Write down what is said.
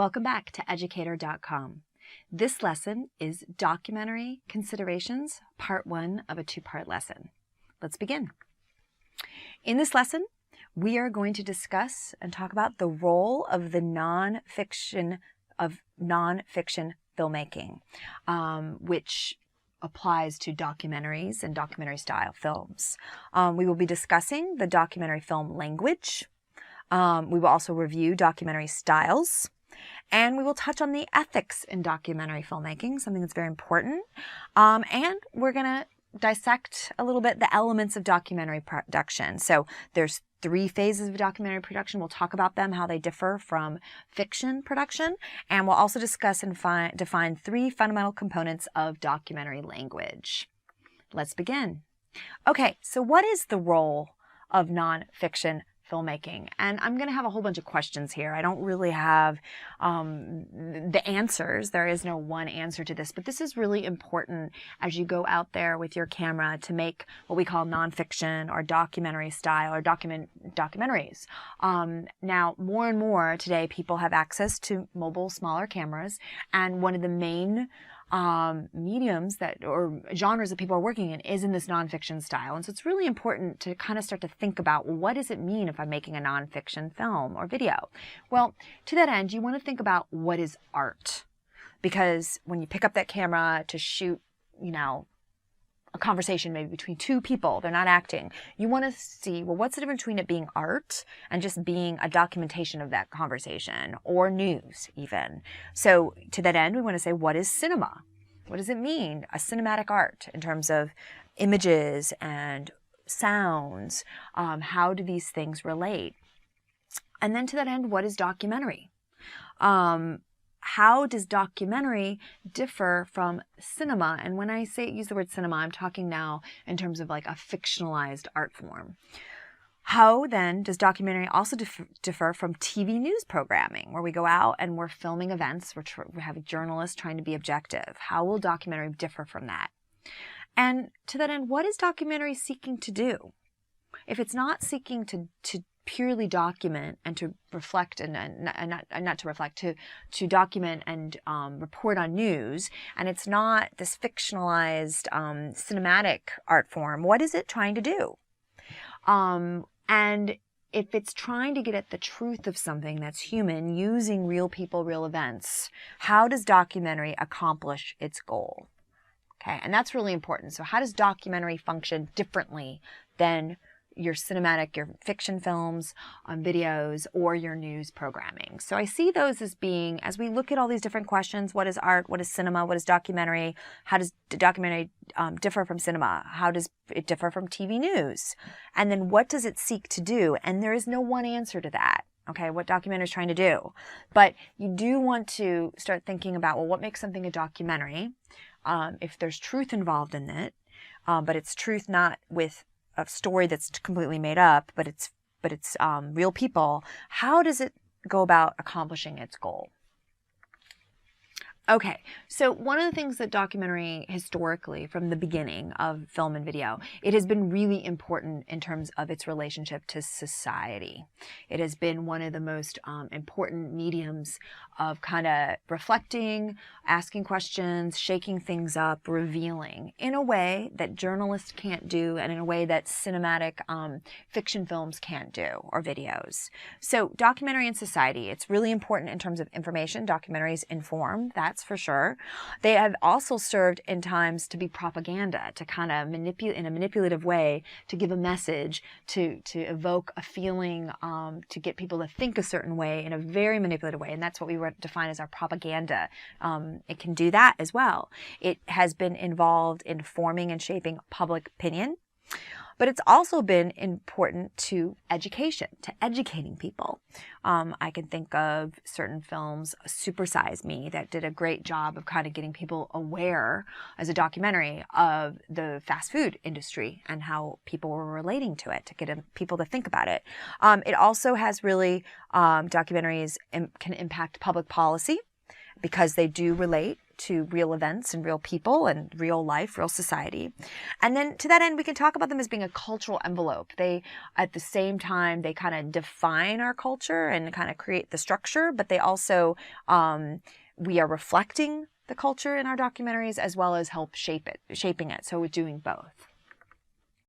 Welcome back to Educator.com. This lesson is Documentary Considerations, Part 1 of a two-part lesson. Let's begin. In this lesson, we are going to discuss and talk about the role of the nonfiction filmmaking, which applies to documentaries and documentary-style films. We will be discussing the documentary film language. We will also review documentary styles. And we will touch on the ethics in documentary filmmaking, something that's very important. And we're going to dissect a little bit the elements of documentary production. So there's 3 phases of documentary production. We'll talk about them, how they differ from fiction production. And we'll also discuss and define 3 fundamental components of documentary language. Let's begin. Okay, so what is the role of nonfiction filmmaking? And I'm going to have a whole bunch of questions here. I don't really have the answers. There is no one answer to this, but this is really important as you go out there with your camera to make what we call nonfiction or documentary style or documentaries. Now, more and more today, people have access to mobile, smaller cameras, and one of the main mediums or genres that people are working in is in this nonfiction style. And so it's really important to kind of start to think about, well, what does it mean if I'm making a nonfiction film or video? Well, to that end, you want to think about what is art. Because when you pick up that camera to shoot, a conversation maybe between 2 people, they're not acting. You want to see, well, what's the difference between it being art and just being a documentation of that conversation or news even? So to that end, we want to say, what is cinema? What does it mean? A cinematic art in terms of images and sounds. How do these things relate? And then to that end, what is documentary? How does documentary differ from cinema? And when I use the word cinema, I'm talking now in terms of like a fictionalized art form. How then does documentary also differ from TV news programming, where we go out and we're filming events, we have journalists trying to be objective? How will documentary differ from that? And to that end, what is documentary seeking to do? If it's not seeking to purely document and to reflect to document and report on news, and it's not this fictionalized cinematic art form, what is it trying to do? And if it's trying to get at the truth of something that's human using real people, real events, how does documentary accomplish its goal? Okay, and that's really important. So how does documentary function differently than your cinematic, your fiction films, videos, or your news programming? So I see those as being, as we look at all these different questions, what is art, what is cinema, what is documentary, how does documentary differ from cinema, how does it differ from TV news, and then what does it seek to do? And there is no one answer to that. Okay, what documentary is trying to do. But you do want to start thinking about, well, what makes something a documentary? If there's truth involved in it, but it's truth not with a story that's completely made up, but it's real people. How does it go about accomplishing its goal? Okay, so one of the things that documentary historically, from the beginning of film and video, it has been really important in terms of its relationship to society. It has been one of the most important mediums of kind of reflecting, asking questions, shaking things up, revealing in a way that journalists can't do and in a way that cinematic fiction films can't do, or videos. So documentary and society, it's really important in terms of information. Documentaries inform, that's for sure. They have also served in times to be propaganda, to kind of manipulate in a manipulative way, to give a message, to evoke a feeling, to get people to think a certain way in a very manipulative way. And that's what we would define as our propaganda. It can do that as well. It has been involved in forming and shaping public opinion. But it's also been important to education, to educating people. I can think of certain films, Super Size Me, that did a great job of kind of getting people aware as a documentary of the fast food industry and how people were relating to it, to get people to think about it. It also has really, documentaries can impact public policy. because they do relate to real events and real people and real life, real society. And then to that end, we can talk about them as being a cultural envelope. They, at the same time, they kind of define our culture and kind of create the structure, but they also, we are reflecting the culture in our documentaries as well as help shaping it. So we're doing both.